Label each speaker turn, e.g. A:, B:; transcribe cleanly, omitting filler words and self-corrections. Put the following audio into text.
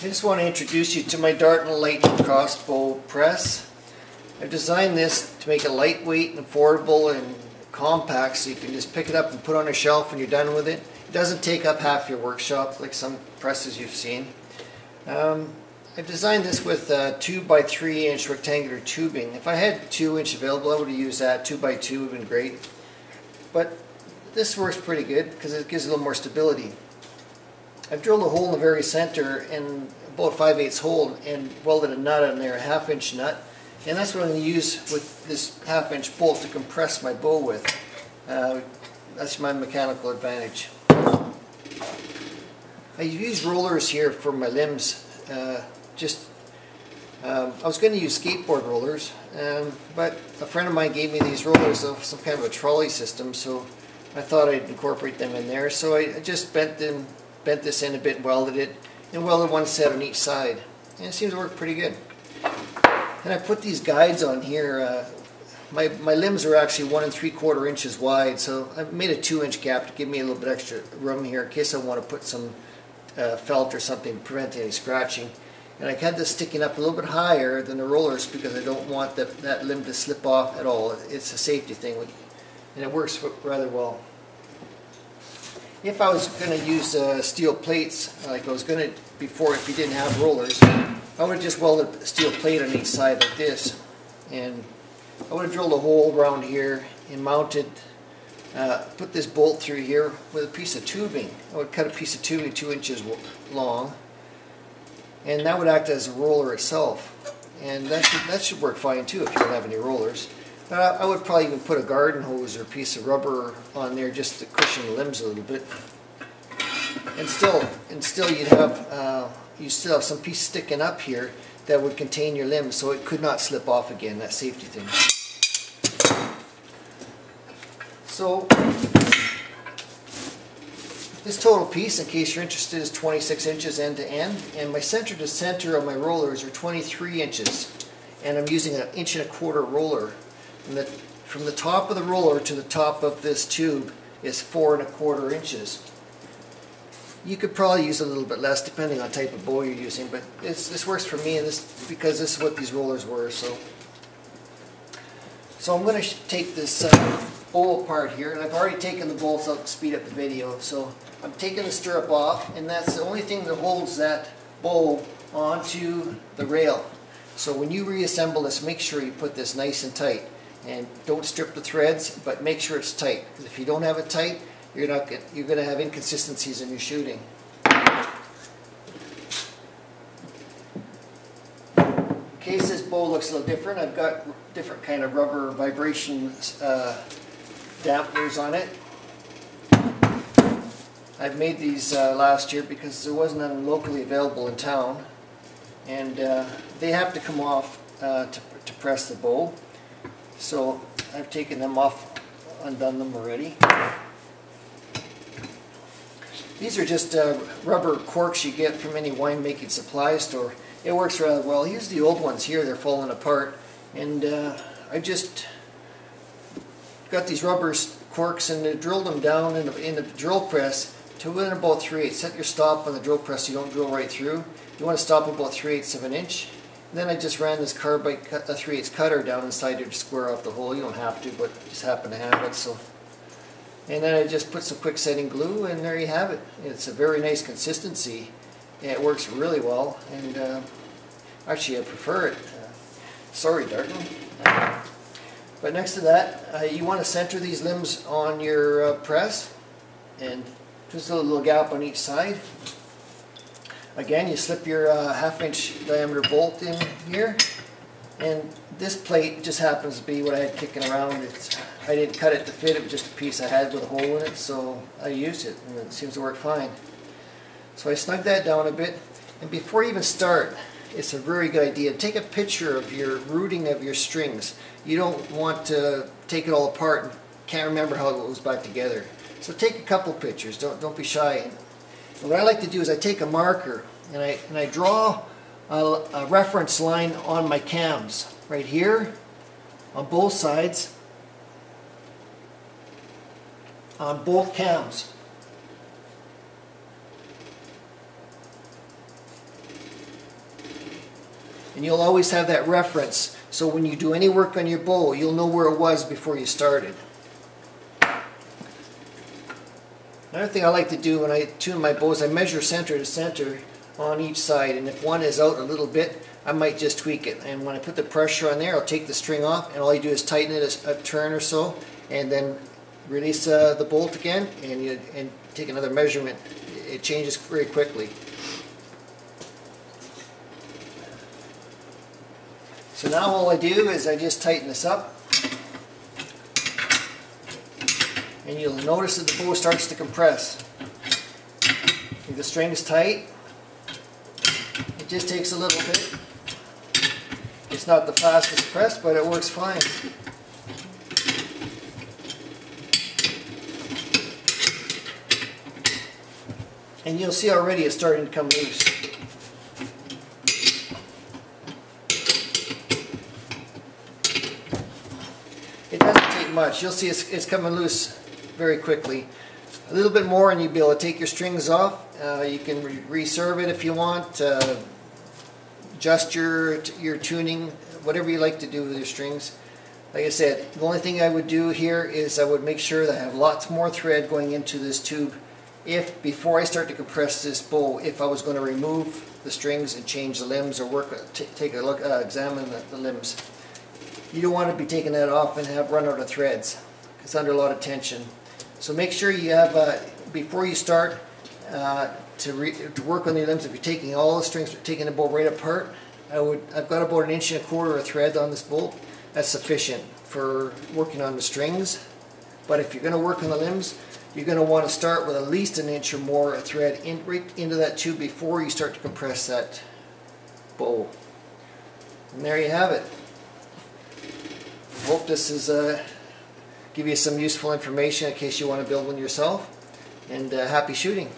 A: I just want to introduce you to my Darton Lightning Crossbow press. I've designed this to make it lightweight and affordable and compact, so you can just pick it up and put it on a shelf when you're done with it. It doesn't take up half your workshop like some presses you've seen. I've designed this with 2 by 3 inch rectangular tubing. If I had 2 inch available, I would have used that. 2 by 2 would have been great. But this works pretty good because it gives a little more stability. I've drilled a hole in the very center and about 5/8 hole and welded a nut on there, a 1/2 inch nut. And that's what I'm going to use with this 1/2 inch bolt to compress my bow with. That's my mechanical advantage. I use rollers here for my limbs. I was going to use skateboard rollers, but a friend of mine gave me these rollers of some kind of a trolley system, so I thought I'd incorporate them in there. So I just bent this in a bit and welded it, and welded one set on each side, and it seems to work pretty good. And I put these guides on here. My limbs are actually 1 3/4 inches wide, so I've made a 2 inch gap to give me a little bit extra room here in case I want to put some felt or something to prevent any scratching. And I had this sticking up a little bit higher than the rollers because I don't want that limb to slip off at all. It's a safety thing, and it works rather well. If I was going to use steel plates, like I was going to before, if you didn't have rollers, I would have just welded a steel plate on each side like this, and I would have drilled a hole around here and mounted, put this bolt through here with a piece of tubing. I would cut a piece of tubing 2 inches long, and that would act as a roller itself, and that should work fine too if you don't have any rollers. But I would probably even put a garden hose or a piece of rubber on there just to cushion the limbs a little bit. And still you still have some piece sticking up here that would contain your limbs, so it could not slip off again. That safety thing. So this total piece, in case you're interested, is 26 inches end to end, and my center to center of my rollers are 23 inches, and I'm using an 1 1/4 roller. And from the top of the roller to the top of this tube is 4 1/4 inches. You could probably use a little bit less depending on type of bow you're using, but this works for me, and because this is what these rollers were. So I'm going to take this bowl apart here, and I've already taken the bolts out to speed up the video. So I'm taking the stirrup off, and that's the only thing that holds that bowl onto the rail. So when you reassemble this, make sure you put this nice and tight. And don't strip the threads, but make sure it's tight. Because if you don't have it tight, you're going to have inconsistencies in your shooting. In case this bow looks a little different, I've got different kind of rubber vibration dampeners on it. I've made these last year because there wasn't none locally available in town, and they have to come off to press the bow. So I've taken them off, undone them already. These are just rubber corks you get from any winemaking supply store. It works rather well. Here's the old ones here, they're falling apart. And I just got these rubber corks and drilled them down in the drill press to within about 3/8. Set your stop on the drill press so you don't drill right through. You want to stop about 3/8 of an inch. Then I just ran this carbide 3/8 cutter down inside here to square off the hole. You don't have to, but just happen to have it. So, and then I just put some quick setting glue, and there you have it. It's a very nice consistency. And it works really well, and actually I prefer it. Sorry, Darton. But next to that, you want to center these limbs on your press, and just a little gap on each side. Again, you slip your 1/2 inch diameter bolt in here, and this plate just happens to be what I had kicking around. I didn't cut it to fit, it was just a piece I had with a hole in it, so I used it, and it seems to work fine. So I snugged that down a bit, and before you even start, it's a very good idea. Take a picture of your routing of your strings. You don't want to take it all apart and can't remember how it goes back together. So take a couple pictures, don't be shy. And what I like to do is I take a marker and I draw a reference line on my cams right here on both sides, on both cams. And you'll always have that reference, so when you do any work on your bow, you'll know where it was before you started. Another thing I like to do when I tune my bows, I measure center to center on each side, and if one is out a little bit, I might just tweak it. And when I put the pressure on there, I'll take the string off, and all you do is tighten it a turn or so, and then release the bolt again, and take another measurement. It changes very quickly. So now all I do is I just tighten this up, and you'll notice that the bow starts to compress. If the string is tight, it just takes a little bit. It's not the fastest press, but it works fine. And you'll see already it's starting to come loose. It doesn't take much. You'll see it's coming loose very quickly. A little bit more and you'll be able to take your strings off. You can reserve it if you want. Adjust your tuning, whatever you like to do with your strings. Like I said, the only thing I would do here is I would make sure that I have lots more thread going into this tube. If before I start to compress this bow, if I was going to remove the strings and change the limbs or take a look, examine the limbs, you don't want to be taking that off and run out of threads. It's under a lot of tension. So make sure you have before you start to work on the limbs. If you're taking all the strings, taking the bow right apart, I've got about 1.25 inches of thread on this bolt. That's sufficient for working on the strings. But if you're going to work on the limbs, you're going to want to start with at least 1 inch or more of thread right into that tube before you start to compress that bow. And there you have it. Hope this is give you some useful information in case you want to build one yourself. And happy shooting.